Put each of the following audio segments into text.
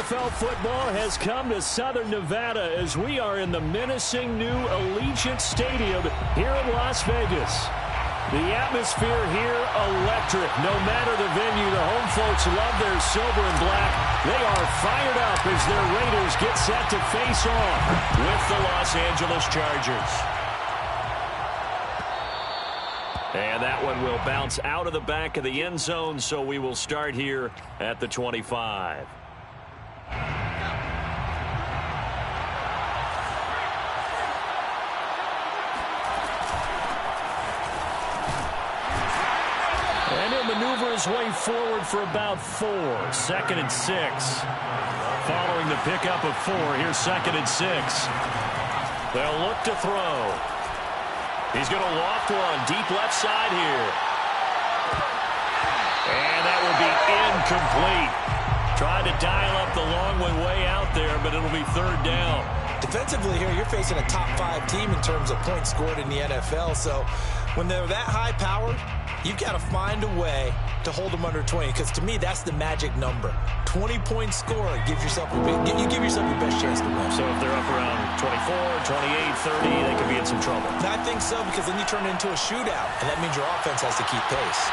NFL football has come to Southern Nevada as we are in the menacing new Allegiant Stadium here in Las Vegas. The atmosphere here, electric. No matter the venue, the home folks love their silver and black. They are fired up as their Raiders get set to face off with the Los Angeles Chargers. And that one will bounce out of the back of the end zone, so we will start here at the 25. And he'll maneuver his way forward for about 4. 2nd and 6. Following the pickup of 4, here's 2nd and 6. They'll look to throw. He's going to loft one deep left side here. And that will be incomplete. Trying to dial up the long one way out there, but it'll be 3rd down. Defensively here, you're facing a top 5 team in terms of points scored in the NFL. So when they're that high powered, you've got to find a way to hold them under 20, because to me, that's the magic number. 20-point score gives yourself you give yourself your best chance to win. So if they're up around 24, 28, 30, they could be in some trouble. I think so, because then you turn it into a shootout, and that means your offense has to keep pace.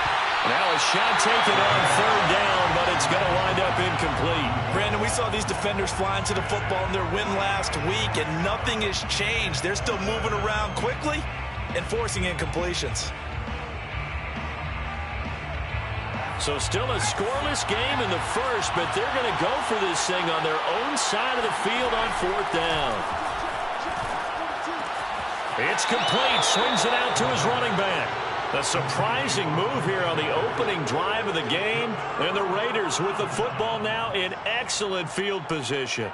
Now a shot taken on 3rd down, but it's going to wind up incomplete. Brandon, we saw these defenders flying to the football in their win last week, and nothing has changed. They're still moving around quickly and forcing incompletions. So still a scoreless game in the first, but they're going to go for this thing on their own side of the field on 4th down. It's complete. Swings it out to his running back. A surprising move here on the opening drive of the game. And the Raiders with the football now in excellent field position.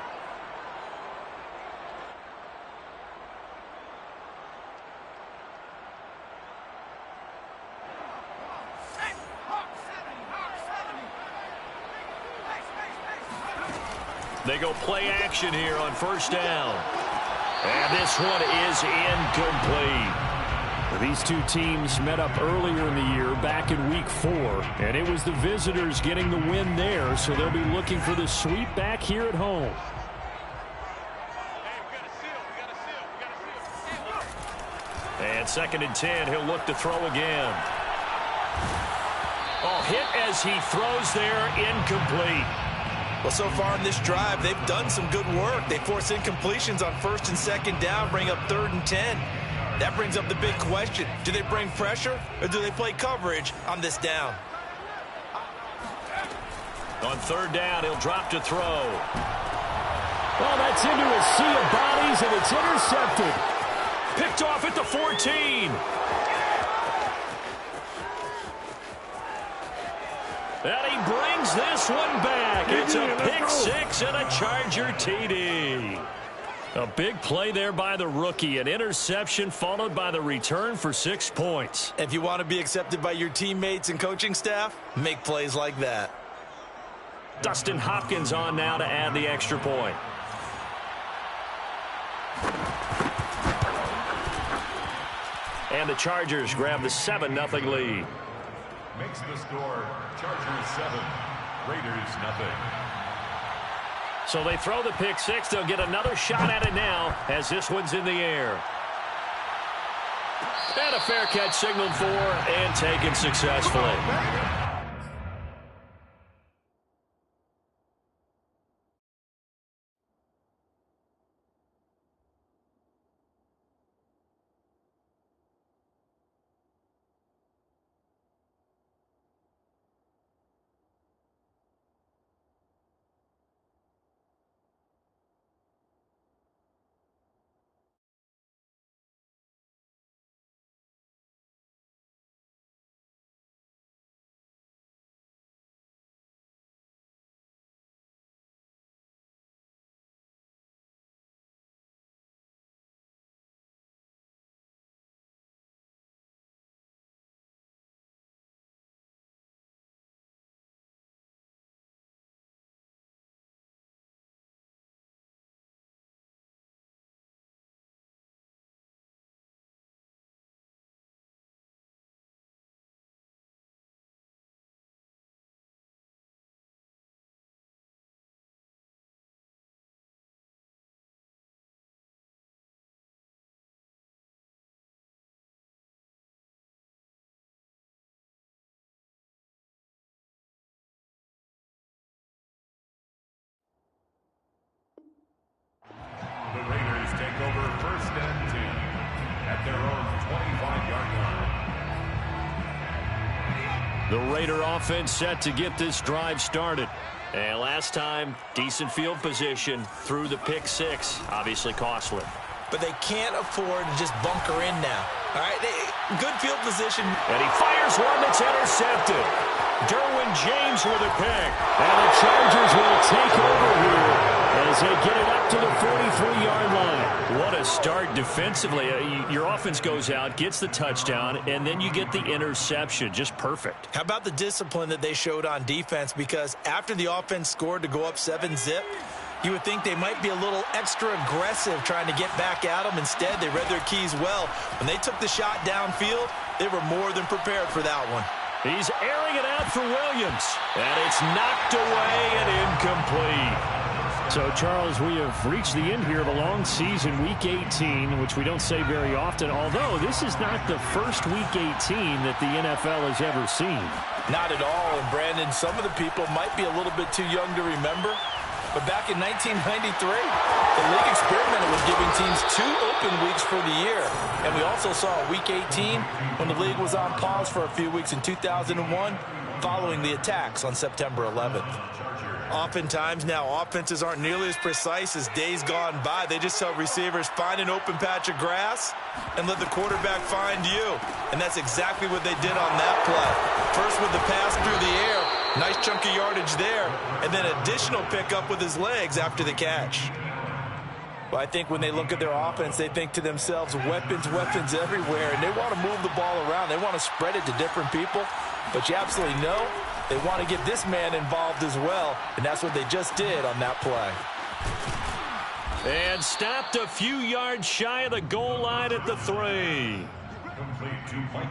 They go play action here on 1st down. And this one is incomplete. These two teams met up earlier in the year, back in Week 4. And it was the visitors getting the win there, so they'll be looking for the sweep back here at home. And 2nd and 10, he'll look to throw again. Oh, hit as he throws there, incomplete. Well, so far in this drive, they've done some good work. They force incompletions on 1st and 2nd down, bring up 3rd and 10. That brings up the big question. Do they bring pressure, or do they play coverage on this down? On 3rd down, he'll drop to throw. Well, that's into a sea of bodies, and it's intercepted. Picked off at the 14. And he brings this one back. It's a pick 6 and a Charger TD. A big play there by the rookie. An interception followed by the return for 6 points. If you want to be accepted by your teammates and coaching staff, make plays like that. Dustin Hopkins on now to add the extra point. And the Chargers grab the 7-0 lead. Makes the score Chargers 7, Raiders 0. So they throw the pick 6. They'll get another shot at it now as this one's in the air. And a fair catch signaled for and taken successfully. at their own 25-yard line. The Raider offense set to get this drive started. And last time, decent field position through the pick six. Obviously costly. But they can't afford to just bunker in now. All right, good field position. And he fires one that's intercepted. Derwin James with a pick. And the Chargers will take over here as they get it up to the 43-yard line. What a start defensively. Your offense goes out, gets the touchdown, and then you get the interception. Just perfect. How about the discipline that they showed on defense? Because after the offense scored to go up 7-zip, you would think they might be a little extra aggressive trying to get back at them. Instead, they read their keys well. When they took the shot downfield, they were more than prepared for that one. He's airing it out for Williams. And it's knocked away and incomplete. So, Charles, we have reached the end here of a long season, Week 18, which we don't say very often, although this is not the first Week 18 that the NFL has ever seen. Not at all. And, Brandon, some of the people might be a little bit too young to remember. But back in 1993, the league experimented with giving teams 2 open weeks for the year. And we also saw Week 18 when the league was on pause for a few weeks in 2001 following the attacks on September 11th. Oftentimes now offenses aren't nearly as precise as days gone by. They just tell receivers, find an open patch of grass and let the quarterback find you. And that's exactly what they did on that play. First with the pass through the air. Nice chunk of yardage there, and then additional pickup with his legs after the catch. Well, I think when they look at their offense, they think to themselves, weapons, weapons everywhere, and they want to move the ball around. They want to spread it to different people, but you absolutely know they want to get this man involved as well, and that's what they just did on that play. And stopped a few yards shy of the goal line at the 3.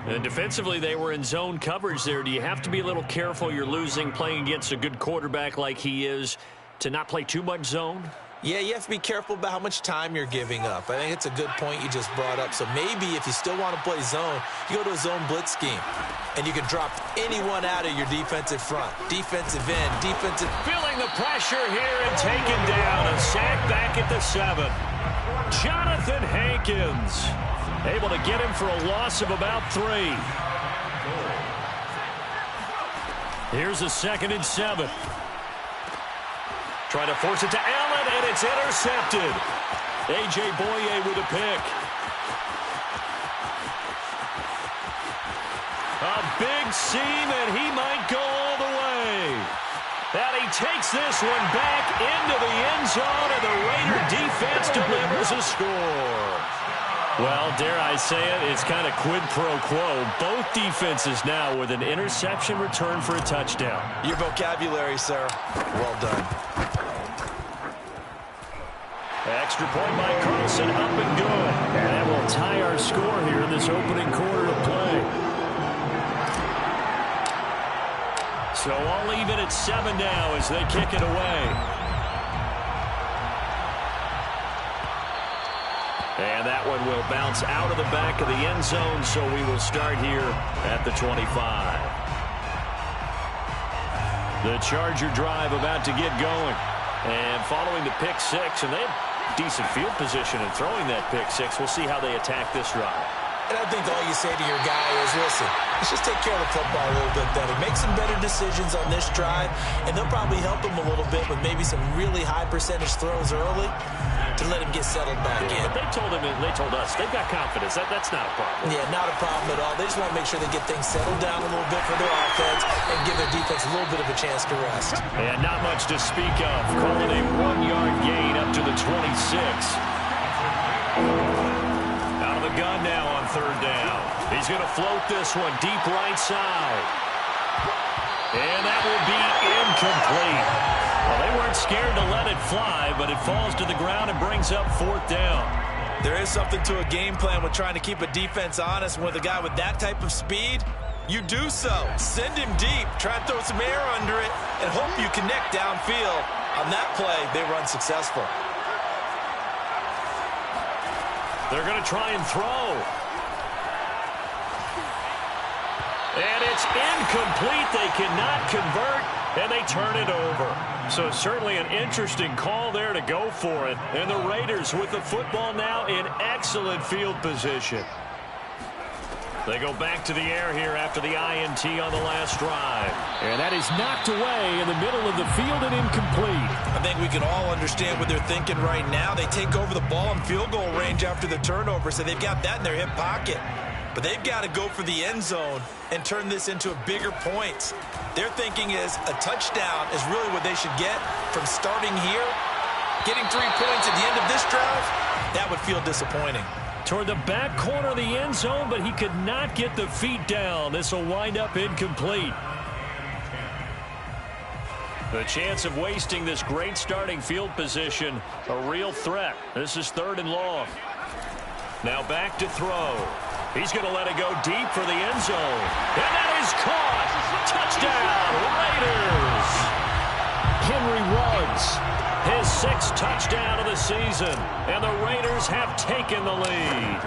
And defensively, they were in zone coverage there. Do you have to be a little careful? You're losing playing against a good quarterback like he is to not play too much zone? Yeah, you have to be careful about how much time you're giving up. I think it's a good point you just brought up. So maybe if you still want to play zone, you go to a zone blitz scheme. And you can drop anyone out of your defensive front. Defensive end, defensive... Feeling the pressure here and taken down. A sack back at the 7. Jonathan Hankins able to get him for a loss of about 3. Here's a 2nd and 7. Try to force it to Allen, and it's intercepted. A.J. Boye with a pick. A big seam, and he might go all the way. And he takes this one back into the end zone, and the Raider defense delivers a score. Well, dare I say it, it's kind of quid pro quo. Both defenses now with an interception return for a touchdown. Your vocabulary, sir. Well done. Extra point by Carlson, up and good. And that will tie our score here in this opening quarter of play. So I'll leave it at 7 now as they kick it away. And that one will bounce out of the back of the end zone, so we will start here at the 25. The Charger drive about to get going. And following the pick 6, and they have decent field position in throwing that pick 6. We'll see how they attack this drive. And I think all you say to your guy is, listen, let's just take care of the football a little bit better. Make some better decisions on this drive, and they'll probably help him a little bit with maybe some really high percentage throws early to let him get settled back in. But they told him, and they told us, they've got confidence. That's not a problem. Yeah, not a problem at all. They just want to make sure they get things settled down a little bit for their offense and give their defense a little bit of a chance to rest. And not much to speak of. Calling a 1-yard gain up to the 26. Out of the gun now on 3rd down. He's going to float this one deep right side. And that will be incomplete. Well, they weren't scared to let it fly, but it falls to the ground and brings up 4th down. There is something to a game plan with trying to keep a defense honest. With a guy with that type of speed, you do so. Send him deep. Try and throw some air under it and hope you connect downfield. On that play, they run successful. They're going to try and throw. And it's incomplete. They cannot convert, and they turn it over. So certainly an interesting call there to go for it. And the Raiders with the football now in excellent field position. They go back to the air here after the INT on the last drive. And that is knocked away in the middle of the field and incomplete. I think we can all understand what they're thinking right now. They take over the ball in field goal range after the turnover, so they've got that in their hip pocket. But they've got to go for the end zone and turn this into a bigger point. Their thinking is a touchdown is really what they should get from starting here. Getting 3 points at the end of this drive, that would feel disappointing. Toward the back corner of the end zone, but he could not get the feet down. This will wind up incomplete. The chance of wasting this great starting field position, a real threat. This is 3rd and long. Now back to throw. He's going to let it go deep for the end zone. And that is caught. Touchdown, Raiders. Henry Ruggs, his 6th touchdown of the season. And the Raiders have taken the lead.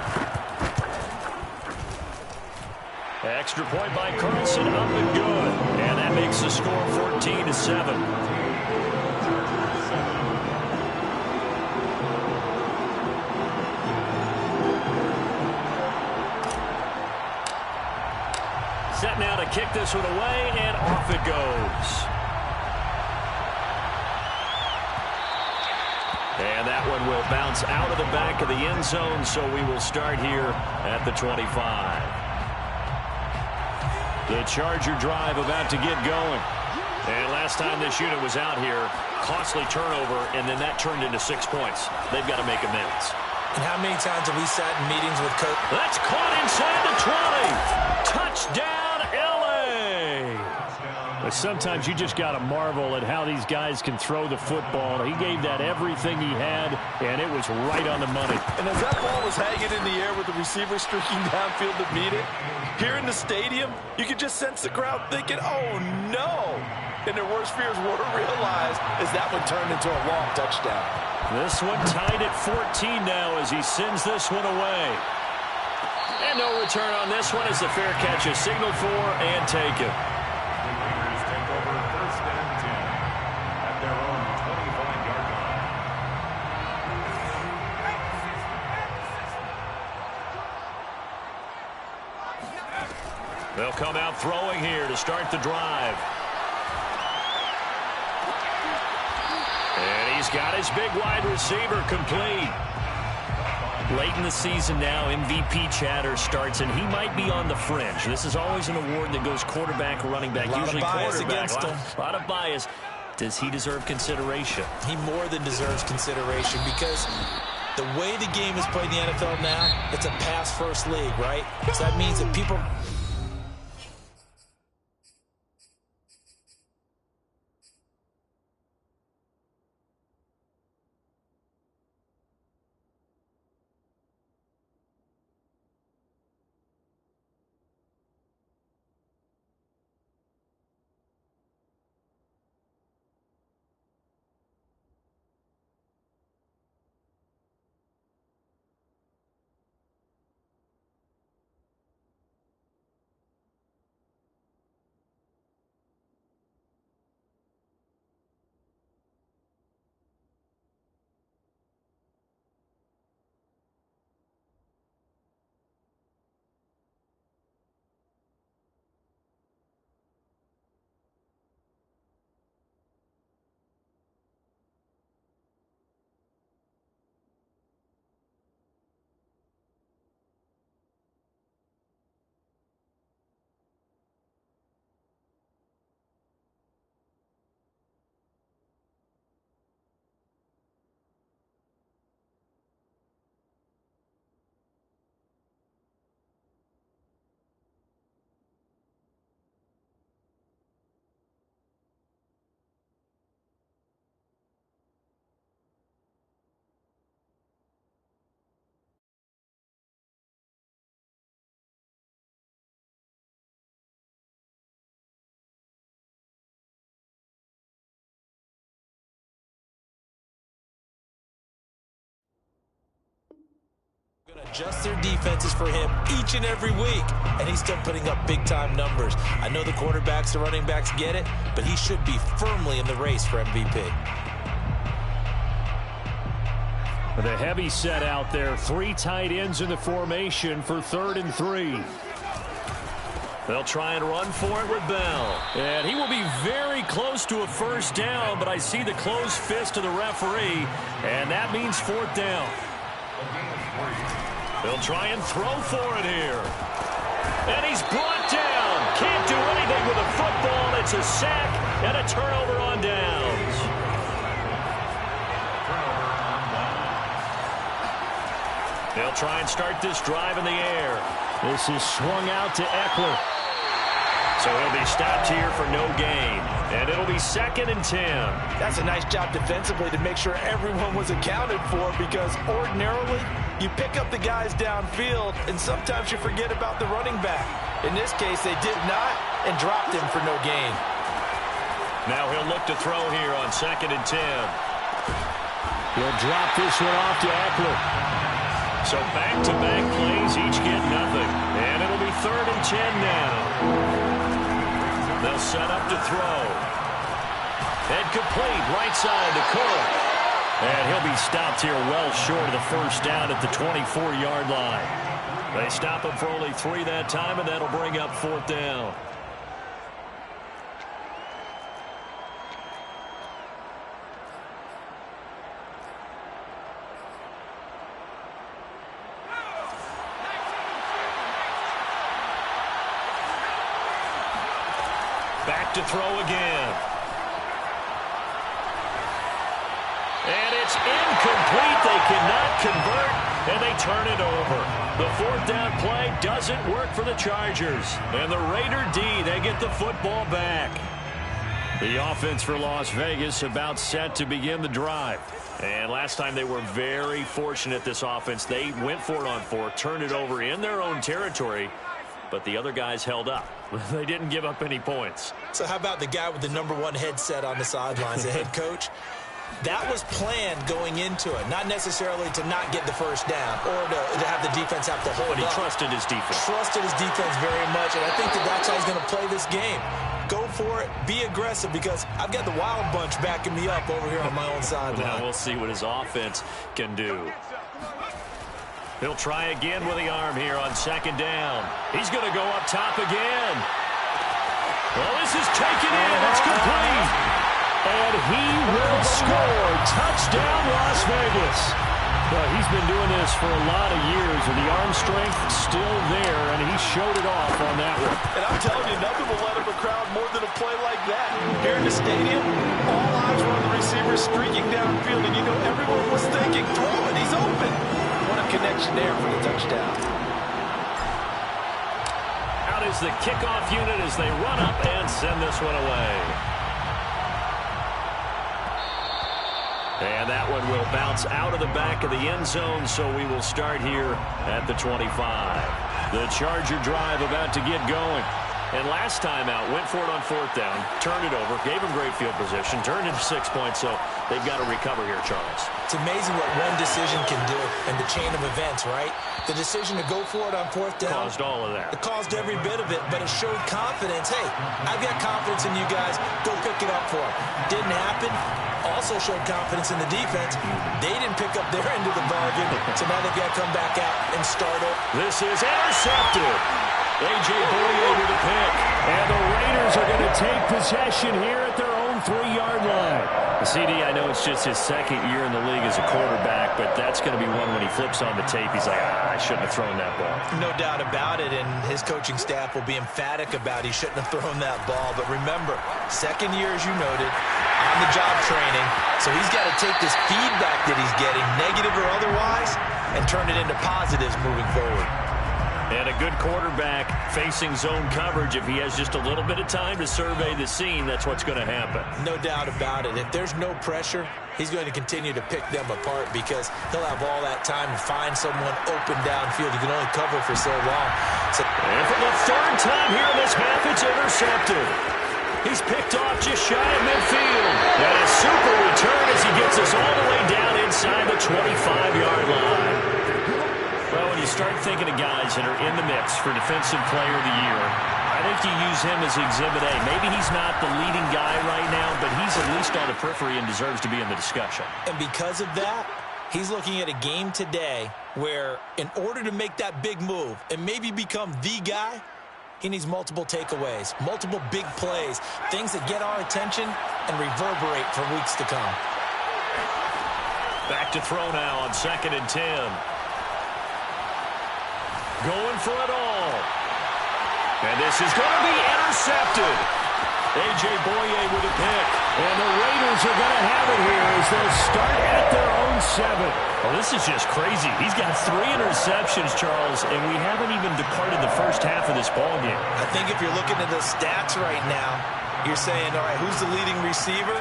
Extra point by Carlson, up and good. And that makes the score 14-7. Set now to kick this one away, and off it goes. And that one will bounce out of the back of the end zone, so we will start here at the 25. The Charger drive about to get going. And last time this unit was out here, costly turnover, and then that turned into 6 points. They've got to make amends. And how many times have we sat in meetings with Coach? That's caught inside the 20. Touchdown, L.A. But sometimes you just got to marvel at how these guys can throw the football. He gave that everything he had, and it was right on the money. And as that ball was hanging in the air with the receiver streaking downfield to meet it, here in the stadium, you could just sense the crowd thinking, oh, no. And their worst fears were realized as that one turned into a long touchdown. This one tied at 14 now as he sends this one away. And no return on this one as the fair catch is signaled for and taken. The Raiders take over 1st and 10 at their own 25-yard line. They'll come out throwing here to start the drive. And he's got his big wide receiver complete. Late in the season now, MVP chatter starts, and he might be on the fringe. This is always an award that goes quarterback, running back, usually quarterback. A lot of bias. Does he deserve consideration? He more than deserves consideration because the way the game is played in the NFL now, it's a pass-first league, right? So that means that people... Adjust their defenses for him each and every week, and he's still putting up big-time numbers. I know the quarterbacks, the running backs get it, but he should be firmly in the race for MVP. The heavy set out there. 3 tight ends in the formation for 3rd and 3. They'll try and run for it with Bell. And he will be very close to a first down, but I see the closed fist of the referee, and that means 4th down. They'll try and throw for it here. And he's brought down. Can't do anything with a football. It's a sack and a turnover on downs. They'll try and start this drive in the air. This is swung out to Eckler. So he'll be stopped here for no gain. And it'll be 2nd and 10. That's a nice job defensively to make sure everyone was accounted for, because ordinarily you pick up the guys downfield and sometimes you forget about the running back. In this case, they did not and dropped him for no gain. Now he'll look to throw here on 2nd and 10. He'll drop this one off to Eckler. So back-to-back plays, each get nothing. And it'll be 3rd and 10 now. They'll set up to throw. And complete, right side to Cook. And he'll be stopped here well short of the first down at the 24-yard line. They stop him for only 3 that time, and that'll bring up 4th down. Back to throw again. And it's incomplete. They cannot convert, and they turn it over. The 4th down play doesn't work for the Chargers. And the Raider D, they get the football back. The offense for Las Vegas about set to begin the drive. And last time they were very fortunate, this offense. They went for it on 4, turned it over in their own territory, but the other guys held up. They didn't give up any points. So how about the guy with the #1 headset on the sidelines, the head coach? That was planned going into it, not necessarily to not get the first down or to have the defense have to hold But he up. trusted his defense. Trusted his defense very much, and I think that's how he's going to play this game. Go for it, be aggressive, because I've got the wild bunch backing me up over here on my own sideline. Now we'll see what his offense can do. He'll try again with the arm here on 2nd down. He's going to go up top again. Well, this is taken in. It's complete. And he will score. Touchdown, Las Vegas. Well, he's been doing this for a lot of years, and the arm strength still there, and he showed it off on that one. And I'm telling you, nothing will let him a crowd more than a play like that. Here in the stadium, all eyes were on the receiver streaking downfield, and you know everyone was thinking, throw it, he's open. What a connection there for the touchdown. Out is the kickoff unit as they run up and send this one away. And that one will bounce out of the back of the end zone, so we will start here at the 25. The Charger drive about to get going. And last time out, went for it on 4th down, turned it over, gave him great field position, turned into 6 points, so they've got to recover here, Charles. It's amazing what one decision can do in the chain of events, right? The decision to go for it on 4th down. Caused all of that. It caused every bit of it, but it showed confidence. Hey, I've got confidence in you guys. Go pick it up for them. Didn't happen. Also showed confidence in the defense. They didn't pick up their end of the bargain, so now they've got to come back out and start it. This is intercepted. A.J. Boye with a pick. And the Raiders are going to take possession here at their own 3-yard line. CD, I know it's just his 2nd year in the league as a quarterback, but that's going to be one when he flips on the tape. He's like, I shouldn't have thrown that ball. No doubt about it, and his coaching staff will be emphatic about he shouldn't have thrown that ball. But remember, 2nd year, as you noted, on-the-job training. So he's got to take this feedback that he's getting, negative or otherwise, and turn it into positives moving forward. And a good quarterback facing zone coverage, if he has just a little bit of time to survey the scene, that's what's going to happen. No doubt about it. If there's no pressure, he's going to continue to pick them apart because he'll have all that time to find someone open downfield. He can only cover for so long. And for the 3rd time here in this half, it's intercepted. He's picked off just shy of midfield. And a super return as he gets us all the way down inside the 25-yard line. Well, when you you start thinking of guys that are in the mix for Defensive Player of the Year, I think you use him as Exhibit A. Maybe he's not the leading guy right now, but he's at least on the periphery and deserves to be in the discussion. And because of that, he's looking at a game today where in order to make that big move and maybe become the guy, he needs multiple takeaways, multiple big plays, things that get our attention and reverberate for weeks to come. Back to throw now on 2nd and 10. Going for it all. And this is going to be intercepted. A.J. Boye with a pick. And the Raiders are going to have it here as they'll start at their own 7. Well, this is just crazy. He's got 3 interceptions, Charles, and we haven't even departed the first half of this ballgame. I think if you're looking at the stats right now, you're saying, all right, who's the leading receiver?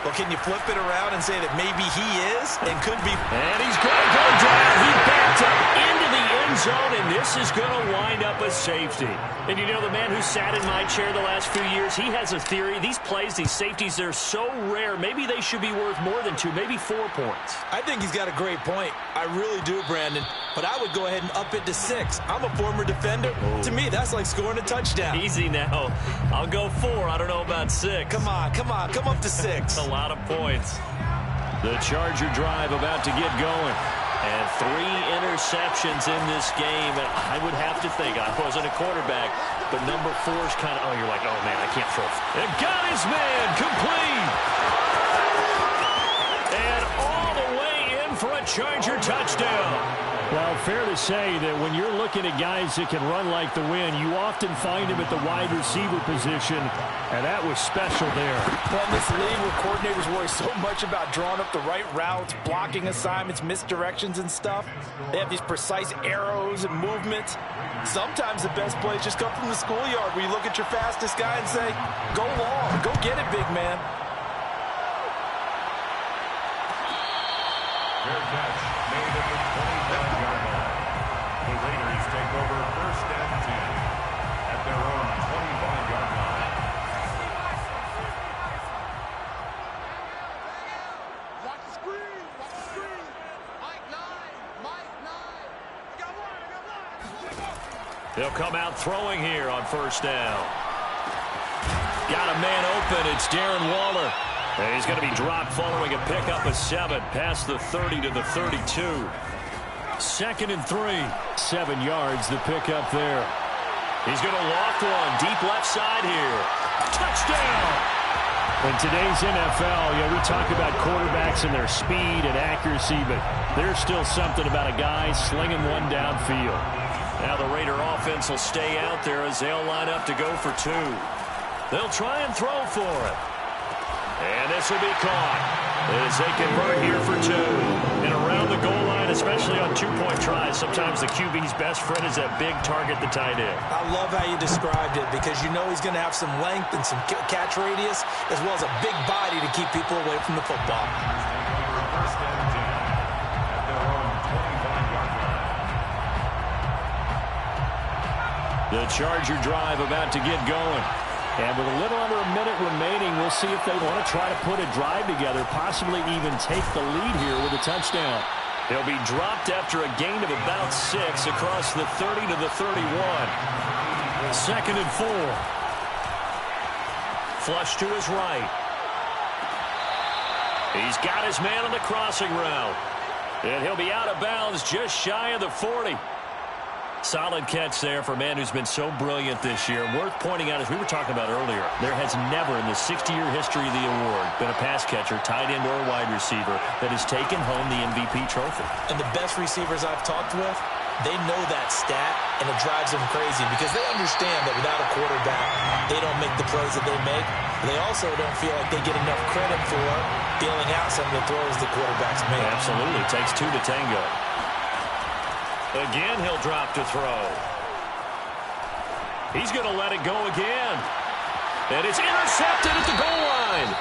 Well, can you flip it around and say that maybe he is and could be? And he's going to go down. He backed up into the end zone, and this is going to wind up a safety. And you know, the man who sat in my chair the last few years, he has a theory. These plays, these safeties, they're so rare. Maybe they should be worth more than 2, maybe 4 points. I think he's got a great point. I really do, Brandon. But I would go ahead and up it to 6. I'm a former defender. Ooh. To me, that's like scoring a touchdown. Easy now. I'll go 4. I don't know about 6. Come on. Come up to 6. A lot of points. The Charger drive about to get going. And 3 interceptions in this game. And I would have to think, I wasn't a quarterback, but number 4 is kind of, you're like, oh, man, I can't throw. And got his man complete. And all the way in for a Charger touchdown. Well, fair to say that when you're looking at guys that can run like the wind, you often find them at the wide receiver position, and that was special there. Well, in this league where coordinators worry so much about drawing up the right routes, blocking assignments, misdirections and stuff, they have these precise arrows and movements. Sometimes the best plays just come from the schoolyard where you look at your fastest guy and say, go long, go get it, big man. Fair catch made at the 25-yard line. The Raiders take over 1st and 10 at their own 25-yard line. Watch the screen. Watch the screen. Mike 9. Mike 9. You got one. You got one. They'll come out throwing here on 1st down. Got a man open. It's Darren Waller. And he's going to be dropped following a pickup of 7 past the 30 to the 32. 2nd and 3. 7 yards, the pickup there. He's going to loft one deep left side here. Touchdown! In today's NFL, we talk about quarterbacks and their speed and accuracy, but there's still something about a guy slinging one downfield. Now the Raider offense will stay out there as they'll line up to go for 2. They'll try and throw for it. And this will be caught as they convert here for 2. And around the goal line, especially on 2-point tries, sometimes the QB's best friend is that big target, the tight end. I love how you described it because you know he's going to have some length and some catch radius as well as a big body to keep people away from the football. 1st and 10 at their own 25-yard line. The Charger drive about to get going. And with a little under a minute remaining, we'll see if they want to try to put a drive together, possibly even take the lead here with a touchdown. He'll be dropped after a gain of about 6 across the 30 to the 31. 2nd and 4. Flush to his right. He's got his man on the crossing route. And he'll be out of bounds just shy of the 40. Solid catch there for a man who's been so brilliant this year. Worth pointing out, as we were talking about earlier, there has never in the 60-year history of the award been a pass catcher, tight end, or wide receiver that has taken home the MVP trophy. And the best receivers I've talked with, they know that stat, and it drives them crazy because they understand that without a quarterback, they don't make the plays that they make. They also don't feel like they get enough credit for bailing out some of the throws the quarterbacks make. Absolutely. It takes 2 to tango. Again, he'll drop to throw. He's going to let it go again. And it's intercepted at the goal line.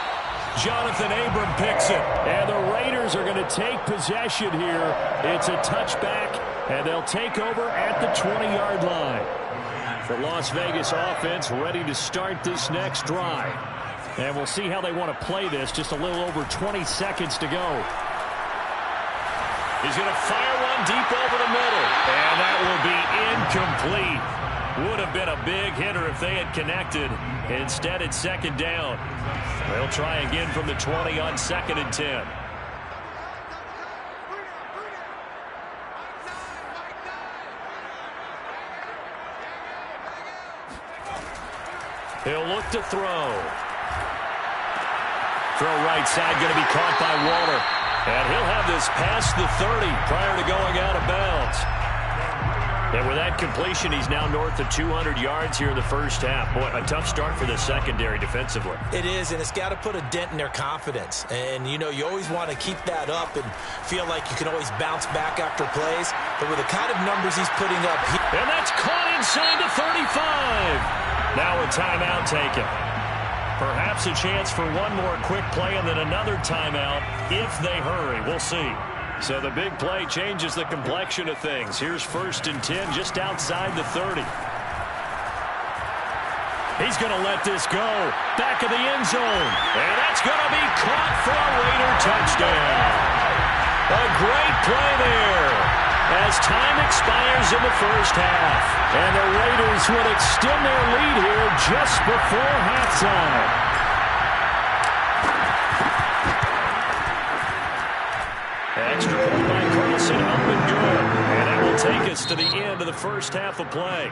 Jonathan Abram picks it. And the Raiders are going to take possession here. It's a touchback, and they'll take over at the 20-yard line. The Las Vegas offense ready to start this next drive. And we'll see how they want to play this. Just a little over 20 seconds to go. He's going to fire one deep over the middle. And that will be incomplete. Would have been a big hitter if they had connected. Instead, it's second down. They'll try again from the 20 on 2nd and 10. He'll look to throw. Throw right side, going to be caught by Waller. And he'll have this past the 30 prior to going out of bounds. And with that completion, he's now north of 200 yards here in the first half. Boy, a tough start for the secondary defensively. It is, and it's got to put a dent in their confidence. And, you know, you always want to keep that up and feel like you can always bounce back after plays. But with the kind of numbers he's putting up here. And that's caught inside the 35. Now a timeout taken. Perhaps a chance for one more quick play and then another timeout if they hurry. We'll see. So the big play changes the complexion of things. Here's 1st and 10 just outside the 30. He's going to let this go. Back of the end zone. And that's going to be caught for a Raider touchdown. A great play there as time expires in the first half. And the Raiders will extend their lead here just before halftime. Extra point by Carlson, up and good. And that will take us to the end of the first half of play.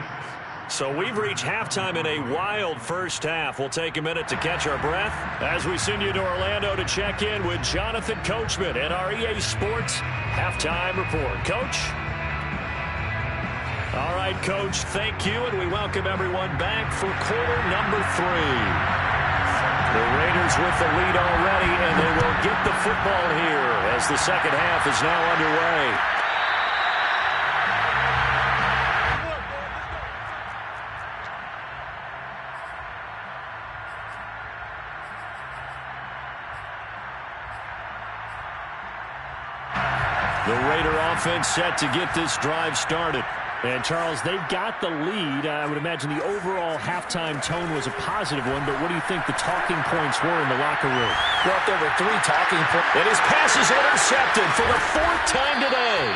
So we've reached halftime in a wild first half. We'll take a minute to catch our breath as we send you to Orlando to check in with Jonathan Coachman at our EA Sports Halftime Report. Coach? All right, Coach, thank you, and we welcome everyone back for quarter number 3. The Raiders with the lead already, and they will get the football here as the second half is now underway. The Raider offense set to get this drive started. And, Charles, they've got the lead. I would imagine the overall halftime tone was a positive one, but what do you think the talking points were in the locker room? Well, there were 3 talking points. And his pass is intercepted for the 4th time today.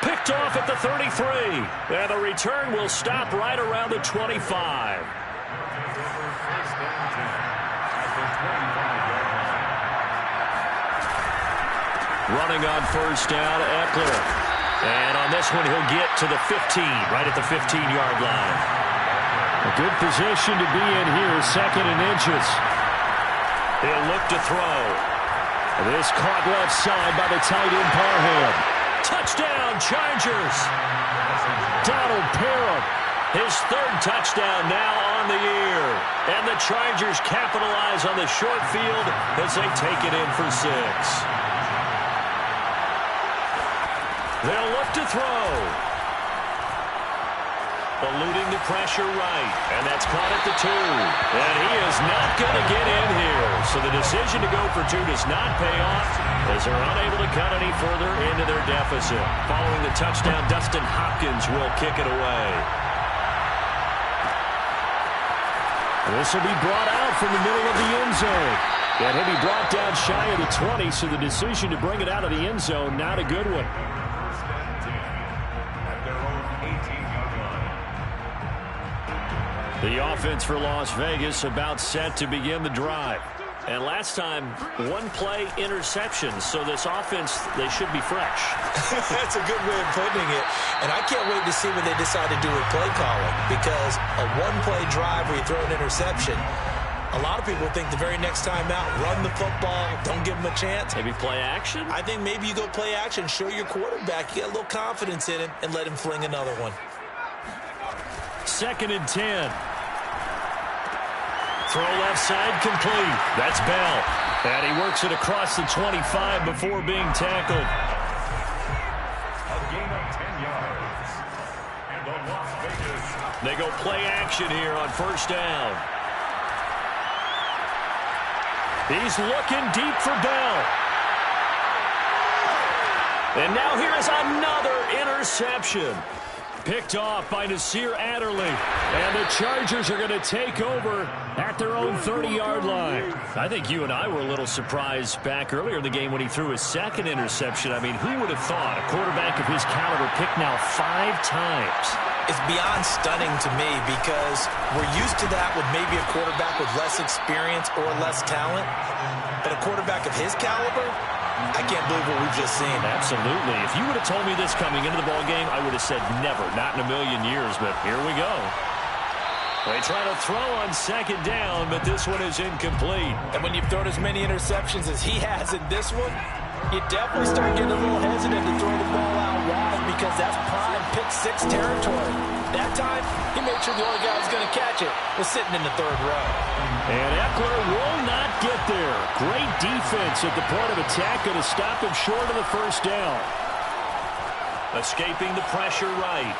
Picked off at the 33. And the return will stop right around the 25. Running on first down, Eckler. And on this one, he'll get to the 15, right at the 15-yard line. A good position to be in here, 2nd and inches. He'll look to throw. This caught left side by the tight end, Parham. Touchdown, Chargers. Donald Parham, his 3rd touchdown now on the year. And the Chargers capitalize on the short field as they take it in for 6. They'll look to throw. Eluding the pressure right. And that's caught at the 2. And he is not going to get in here. So the decision to go for 2 does not pay off as they're unable to cut any further into their deficit. Following the touchdown, Dustin Hopkins will kick it away. This will be brought out from the middle of the end zone. And he'll be brought down shy of the 20, so the decision to bring it out of the end zone, not a good one. The offense for Las Vegas about set to begin the drive. And last time, 1-play interception. So this offense, they should be fresh. That's a good way of putting it. And I can't wait to see what they decide to do with play calling. Because a 1-play drive where you throw an interception, a lot of people think the very next time out, run the football, don't give them a chance. Maybe play action? I think maybe you go play action, show your quarterback, you get a little confidence in him, and let him fling another one. 2nd and 10. Throw left side complete. That's Bell. And he works it across the 25 before being tackled. A gain of 10 yards. And the Las Vegas. They go play action here on first down. He's looking deep for Bell. And now here is another interception. picked off by Nasir Adderley. And the Chargers are going to take over at their own 30-yard line. I think you and I were a little surprised back earlier in the game when he threw his second interception. I mean, who would have thought a quarterback of his caliber picked now 5 times? It's beyond stunning to me because we're used to that with maybe a quarterback with less experience or less talent. But a quarterback of his caliber, I can't believe what we've just seen. Absolutely. If you would have told me this coming into the ballgame, I would have said never, not in a million years, but here we go. They try to throw on second down, but this one is incomplete. And when you've thrown as many interceptions as he has in this one, you definitely start getting a little hesitant to throw the ball out wide because that's prime pick-6 territory. That time, he made sure the only guy who was going to catch it was sitting in the 3rd row. And Eckler will not get there. Great defense at the point of attack, going to stop him short of the first down. Escaping the pressure right.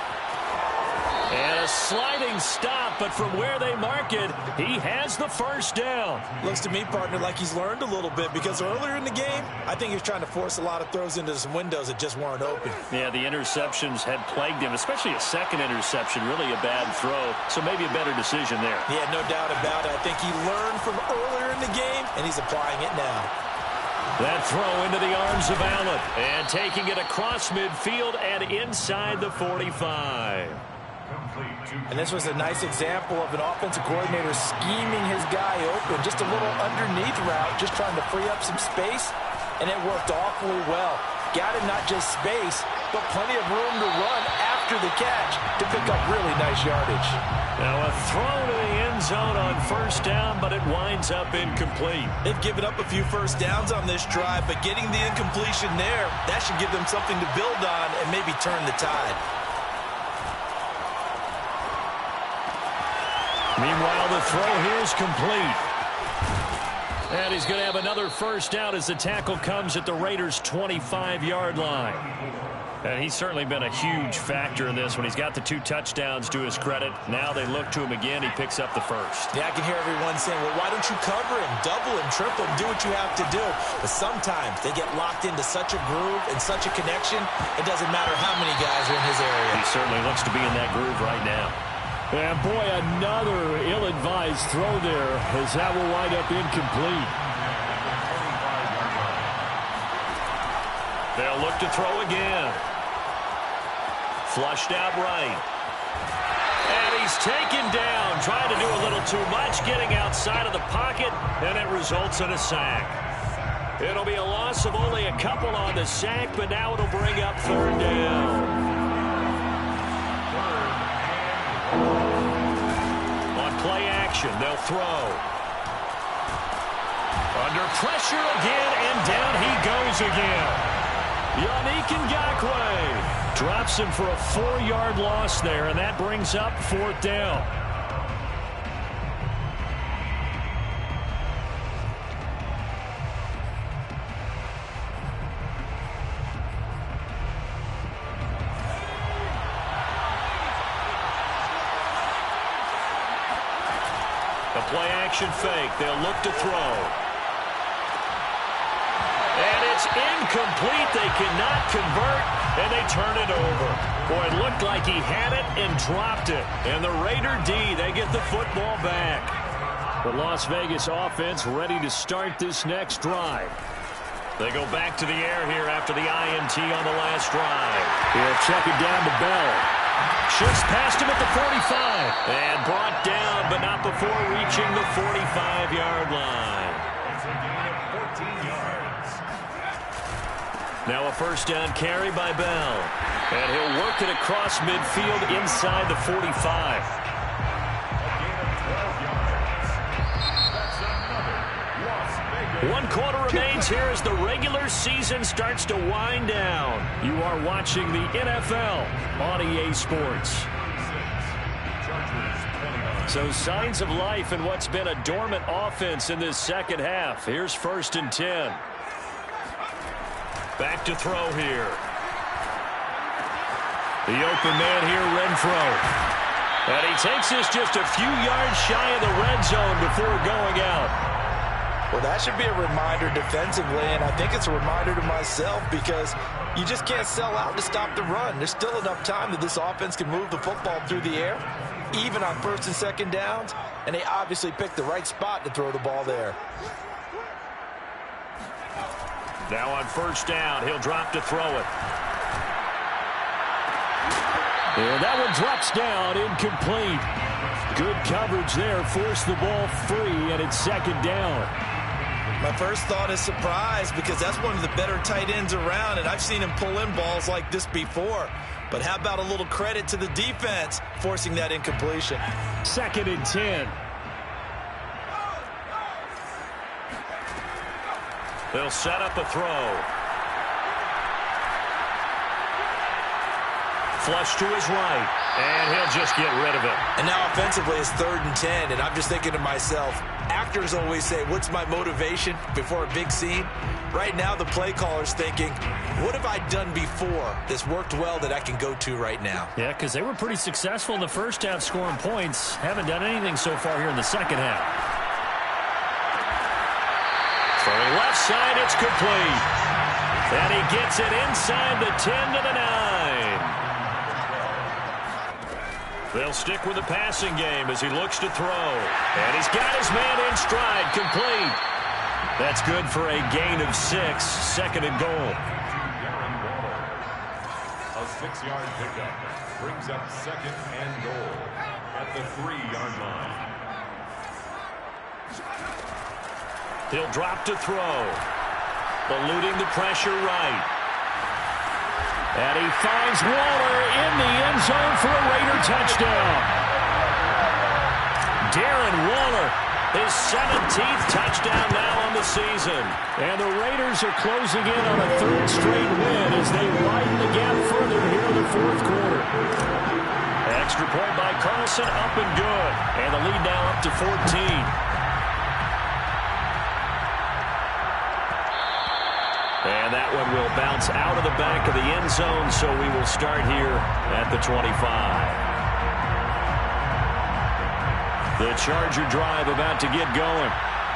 And a sliding stop, but from where they mark it, he has the first down. Looks to me, partner, like he's learned a little bit because earlier in the game, I think he was trying to force a lot of throws into some windows that just weren't open. Yeah, the interceptions had plagued him, especially a second interception, really a bad throw, so maybe a better decision there. Yeah, no doubt about it. I think he learned from earlier in the game, and he's applying it now. That throw into the arms of Allen, and taking it across midfield and inside the 45. And this was a nice example of an offensive coordinator scheming his guy open. Just a little underneath route, just trying to free up some space, and it worked awfully well. Got him not just space, but plenty of room to run after the catch to pick up really nice yardage. Now a throw to the end zone on first down, but it winds up incomplete. They've given up a few first downs on this drive, but getting the incompletion there, that should give them something to build on and maybe turn the tide. Meanwhile, the throw here is complete. And he's going to have another first down as the tackle comes at the Raiders' 25-yard line. And he's certainly been a huge factor in this when he's got the 2 touchdowns to his credit. Now they look to him again. He picks up the first. Yeah, I can hear everyone saying, well, why don't you cover him, double him, triple him, do what you have to do. But sometimes they get locked into such a groove and such a connection, it doesn't matter how many guys are in his area. He certainly looks to be in that groove right now. And boy, another ill-advised throw there as that will wind up incomplete. They'll look to throw again. Flushed out right. And he's taken down, trying to do a little too much, getting outside of the pocket, and it results in a sack. It'll be a loss of only a couple on the sack, but now it'll bring up 3rd down. On play action, they'll throw. Under pressure again, and down he goes again. Yannick Ngakoue drops him for a 4-yard loss there, and that brings up 4th down. The play-action fake. They'll look to throw. And it's incomplete. They cannot convert, and they turn it over. Boy, it looked like he had it and dropped it. And the Raider D, they get the football back. The Las Vegas offense ready to start this next drive. They go back to the air here after the INT on the last drive. He'll check it down to Bell. Shifts past him at the 45. And brought down, but not before reaching the 45-yard line. It's a gain of 14 yards. Now a first down carry by Bell. And he'll work it across midfield inside the 45. A gain of 12 yards. That's another Las Vegas. 1 quarter remains here as the regular season starts to wind down. You are watching the NFL on EA Sports. So signs of life in what's been a dormant offense in this second half. Here's 1st and 10. Back to throw here. The open man here, Renfro. And he takes this just a few yards shy of the red zone before going out. Well, that should be a reminder defensively, and I think it's a reminder to myself because you just can't sell out to stop the run. There's still enough time that this offense can move the football through the air, even on first and second downs, and they obviously picked the right spot to throw the ball there. Now on first down, he'll drop to throw it. And that one drops down, incomplete. Good coverage there, forced the ball free, and it's second down. My first thought is surprise because that's one of the better tight ends around, and I've seen him pull in balls like this before. But how about a little credit to the defense forcing that incompletion? Second and 10. They'll set up a throw. Flush to his right, and he'll just get rid of it. And now offensively it's 3rd and 10, and I'm just thinking to myself, actors always say, what's my motivation before a big scene? Right now the play caller's thinking, what have I done before that's worked well that I can go to right now? Yeah, because they were pretty successful in the first half scoring points. Haven't done anything so far here in the second half. Throwing left side, it's complete. And he gets it inside the 10 to the 9. They'll stick with the passing game as he looks to throw. And he's got his man in stride, complete. That's good for a gain of 6, second and goal. A 6-yard pickup brings up second and goal at the 3-yard line. He'll drop to throw. Eluding the pressure right. And he finds Waller in the end zone for a Raider touchdown. Darren Waller, his 17th touchdown now on the season. And the Raiders are closing in on a 3rd straight win as they widen the gap further here in the 4th quarter. Extra point by Carlson, up and good. And the lead now up to 14. And that one will bounce out of the back of the end zone, so we will start here at the 25. The Charger drive about to get going.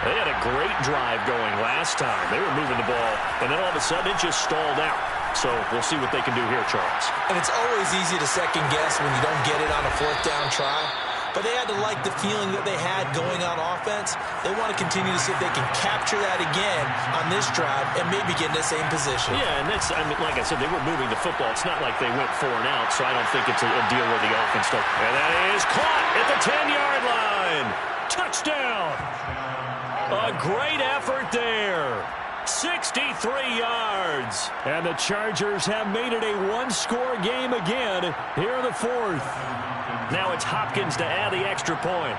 They had a great drive going last time. They were moving the ball, and then all of a sudden it just stalled out. So we'll see what they can do here, Charles. And it's always easy to second guess when you don't get it on a 4th down try. But they had to like the feeling that they had going on offense. They want to continue to see if they can capture that again on this drive and maybe get in the same position. Yeah, and that's, I mean, like I said, they were moving the football. It's not like they went 4 and out, so I don't think it's a deal where the offense started. And that is caught at the 10-yard line. Touchdown. A great effort there. 63 yards. And the Chargers have made it a one-score game again here in the 4th. Now it's Hopkins to add the extra point.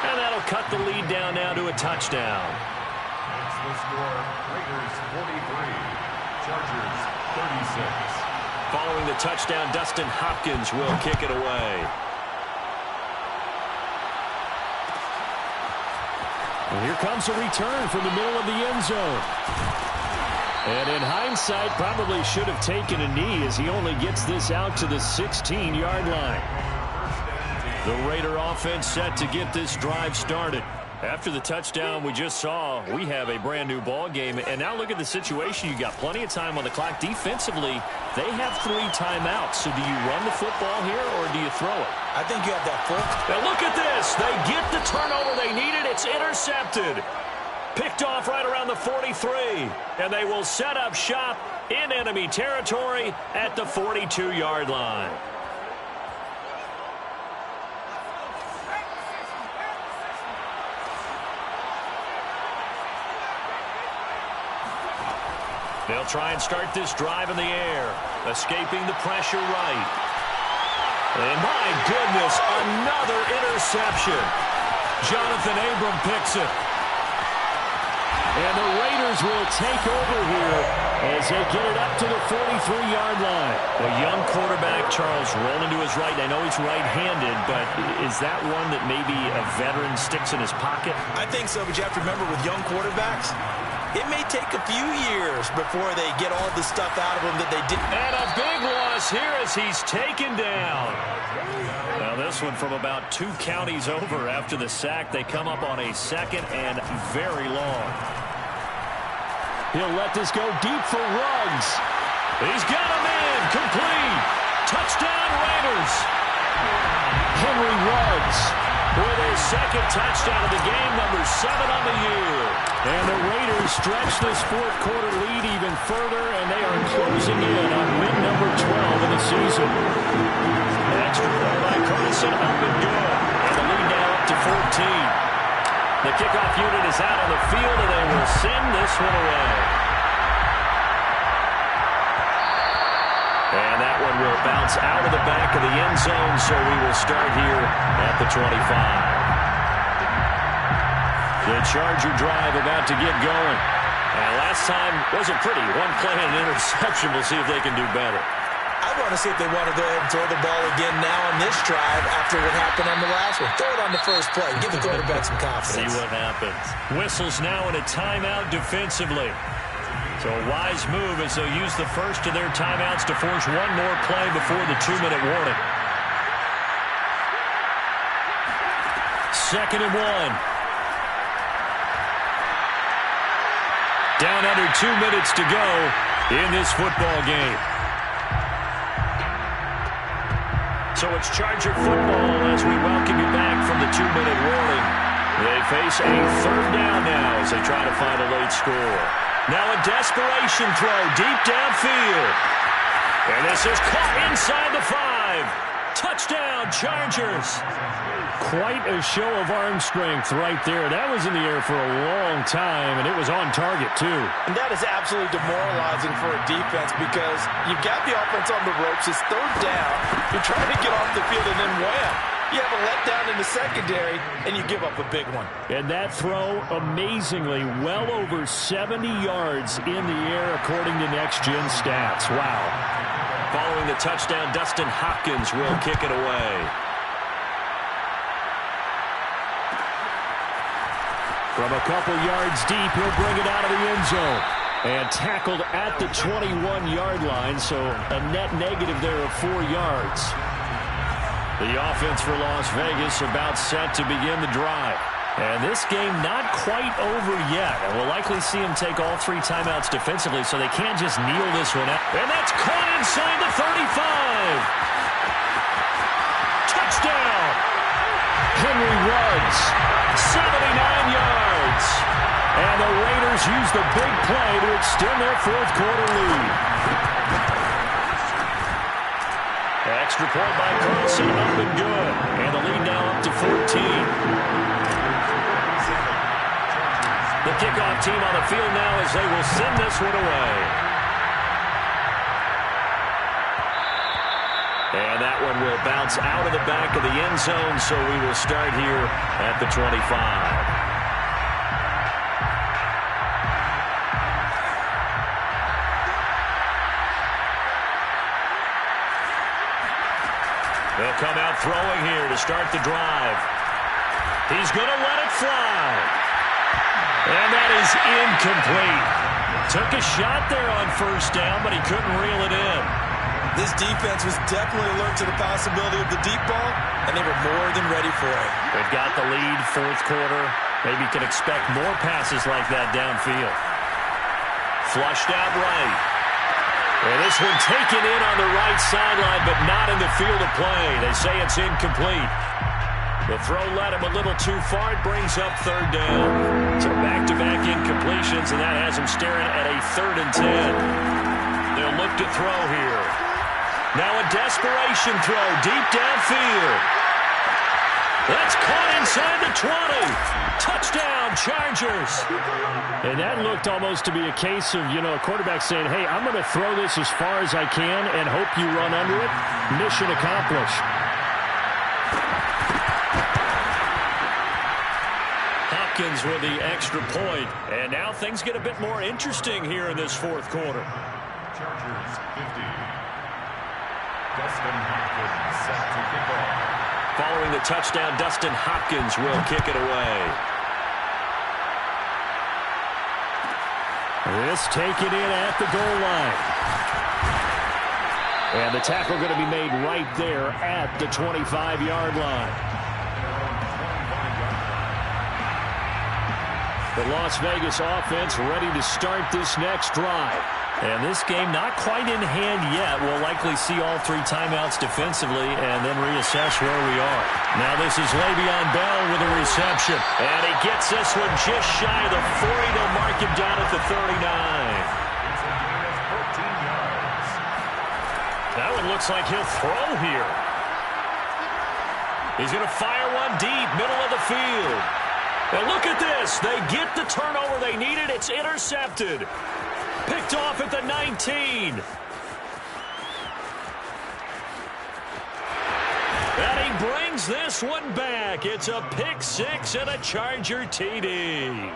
And that'll cut the lead down now to a touchdown. That's the score. Raiders 43, Chargers 36. Following the touchdown, Dustin Hopkins will kick it away. And here comes a return from the middle of the end zone. And in hindsight, probably should have taken a knee as he only gets this out to the 16-yard line. The Raider offense set to get this drive started. After the touchdown we just saw, we have a brand-new ball game. And now look at the situation. You got plenty of time on the clock. Defensively, they have 3 timeouts. So do you run the football here or do you throw it? I think you have that foot. Now look at this. They get the turnover they needed. It's intercepted. Picked off right around the 43. And they will set up shop in enemy territory at the 42-yard line. They'll try and start this drive in the air. Escaping the pressure right. And my goodness, another interception. Jonathan Abram picks it. And the Raiders will take over here as they get it up to the 43-yard line. A young quarterback, Charles, rolling to his right. I know he's right-handed, but is that one that maybe a veteran sticks in his pocket? I think so, but you have to remember with young quarterbacks, it may take a few years before they get all the stuff out of them that they did. And a big loss is here as he's taken down. Now this one from about 2 counties over after the sack. They come up on a 2nd and very long. He'll let this go deep for Ruggs. He's got a man. Complete. Touchdown Raiders. Henry Ruggs with his 2nd touchdown of the game, number 7 on the year. And the Raiders stretch this 4th quarter lead even further, and they are closing in on win number 12 in the season. Extra point by Carson, up and good. And the lead now up to 14. The kickoff unit is out on the field, and they will send this one away. And that one will bounce out of the back of the end zone, so we will start here at the 25. The Charger drive about to get going. And last time wasn't pretty. 1 play and an interception. We'll see if they can do better. I want to see if they want to go ahead and throw the ball again now on this drive after what happened on the last one. Throw it on the first play. Give the quarterback some confidence. See what happens. Whistles now in a timeout defensively. So a wise move as they'll use the first of their timeouts to force 1 more play before the 2-minute warning. 2nd and 1. Down under 2 minutes to go in this football game. So it's Charger football as we welcome you back from the 2-minute warning. They face a 3rd down now as they try to find a late score. Now a desperation throw deep downfield. And this is caught inside the 5. Touchdown, Chargers. Quite a show of arm strength right there. That was in the air for a long time, and it was on target, too. And that is absolutely demoralizing for a defense because you've got the offense on the ropes. It's 3rd down. You're trying to get off the field, and then wham. You have a letdown in the secondary, and you give up a big one. And that throw, amazingly, well over 70 yards in the air, according to next-gen stats. Wow. Following the touchdown, Dustin Hopkins will kick it away. From a couple yards deep, he'll bring it out of the end zone. And tackled at the 21-yard line, so a net negative there of 4 yards. The offense for Las Vegas about set to begin the drive. And this game not quite over yet. And we'll likely see him take all 3 timeouts defensively, so they can't just kneel this one out. And that's caught inside the 35. Touchdown. Henry Ruggs, 79 yards. And the Raiders use the big play to extend their 4th quarter lead. Extra point by Carlson, up and good. And the lead now up to 14. The kickoff team on the field now as they will send this one away. And that one will bounce out of the back of the end zone, so we will start here at the 25. They'll come out throwing here to start the drive. He's going to let it fly. And that is incomplete. Took a shot there on 1st down, but he couldn't reel it in. This defense was definitely alert to the possibility of the deep ball, and they were more than ready for it. They've got the lead, 4th quarter. Maybe can expect more passes like that downfield. Flushed out right. And this one taken in on the right sideline, but not in the field of play. They say it's incomplete. The throw led him a little too far. It brings up 3rd down. So back-to-back incompletions, and that has him staring at a 3rd and 10. They'll look to throw here. Now a desperation throw deep downfield. That's caught inside the 20. Touchdown, Chargers. And that looked almost to be a case of, a quarterback saying, hey, I'm going to throw this as far as I can and hope you run under it. Mission accomplished. Hopkins with the extra point. And now things get a bit more interesting here in this 4th quarter. Chargers 50. Dustin Hopkins set to kick off. Following the touchdown, Dustin Hopkins will kick it away. This taken in at the goal line. And the tackle going to be made right there at the 25-yard line. The Las Vegas offense ready to start this next drive. And this game not quite in hand yet. We'll likely see all 3 timeouts defensively and then reassess where we are. Now this is Le'Veon Bell with a reception. And he gets this one just shy of the 40. They'll mark him down at the 39. That one looks like he'll throw here. He's going to fire one deep, middle of the field. And look at this. They get the turnover they needed. It's intercepted. Picked off at the 19. And he brings this one back. It's a pick 6 and a Charger TD.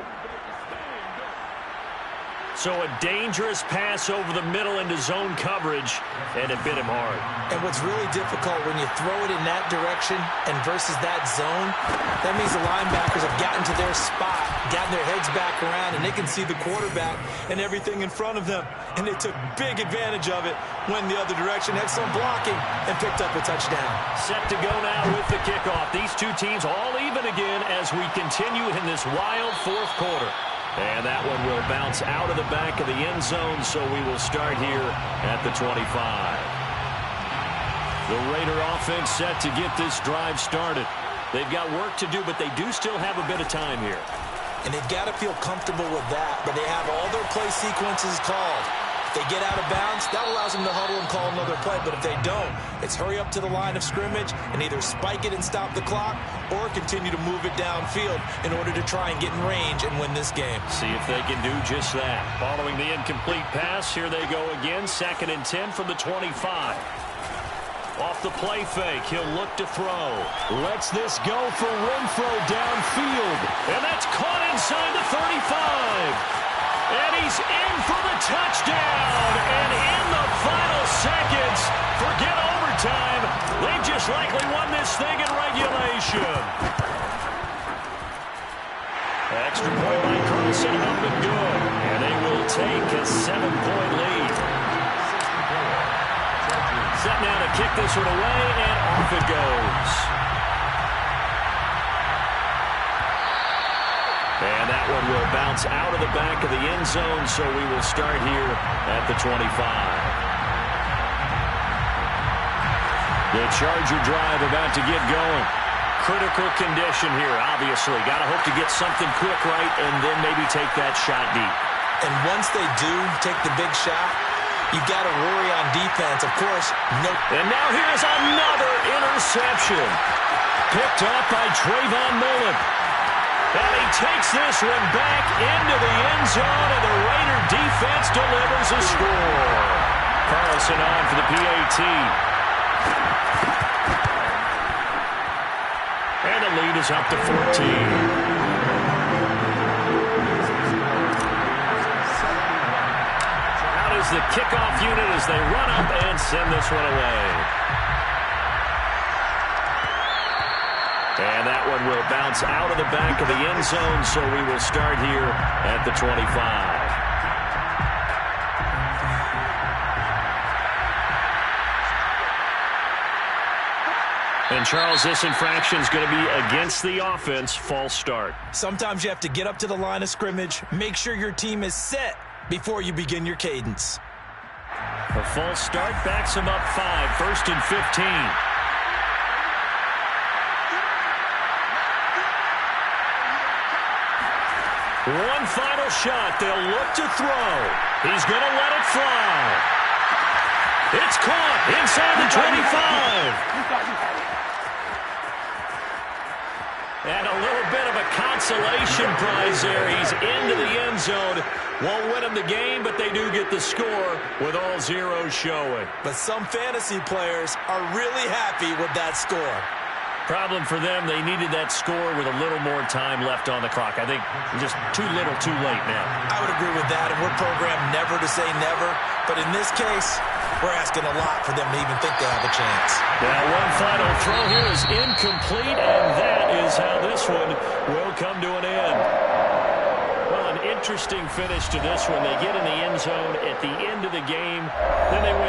So a dangerous pass over the middle into zone coverage, and it bit him hard. And what's really difficult when you throw it in that direction and versus that zone, that means the linebackers have gotten to their spot, gotten their heads back around, and they can see the quarterback and everything in front of them. And they took big advantage of it, went the other direction, had some blocking, and picked up a touchdown. Set to go now with the kickoff. These two teams all even again as we continue in this wild fourth quarter. And that one will bounce out of the back of the end zone, so we will start here at the 25. The Raider offense set to get this drive started. They've got work to do, but they do still have a bit of time here. And they've got to feel comfortable with that, but they have all their play sequences called. If they get out of bounds, that allows them to huddle and call another play. But if they don't, it's hurry up to the line of scrimmage and either spike it and stop the clock or continue to move it downfield in order to try and get in range and win this game. See if they can do just that. Following the incomplete pass, here they go again. 2nd and 10 from the 25. Off the play fake, he'll look to throw. Lets this go for Renfro downfield. And that's caught inside the 35. And he's in for the touchdown. And in the final seconds, forget overtime. They've just likely won this thing in regulation. Extra point by Carlson, up and good. And they will take a 7-point lead. Set now to kick this one away, and off it goes. And that one will bounce out of the back of the end zone, so we will start here at the 25. The Charger drive about to get going. Critical condition here, obviously. Got to hope to get something quick right and then maybe take that shot deep. And once they do take the big shot, you've got to worry on defense. Of course, no. And now here's another interception. Picked up by Trayvon Mullen. And he takes this one back into the end zone, and the Raider defense delivers a score. Carlson on for the PAT. And the lead is up to 14. Out is the kickoff unit as they run up and send this one away. And that one will bounce out of the back of the end zone, so we will start here at the 25. And, Charles, this infraction is going to be against the offense. False start. Sometimes you have to get up to the line of scrimmage, make sure your team is set before you begin your cadence. A false start backs him up 5, 1st and 15. One final shot. They'll look to throw. He's going to let it fly. It's caught inside the 25. And a little bit of a consolation prize there. He's into the end zone. Won't win them the game, but they do get the score with all zeros showing. But some fantasy players are really happy with that score. Problem for them, they needed that score with a little more time left on the clock. I think just too little, too late now. I would agree with that, and we're programmed never to say never. But in this case, we're asking a lot for them to even think they have a chance. Now, one final throw here is incomplete, and that is how this one will come to an end. Well, an interesting finish to this one. They get in the end zone at the end of the game. Then they win.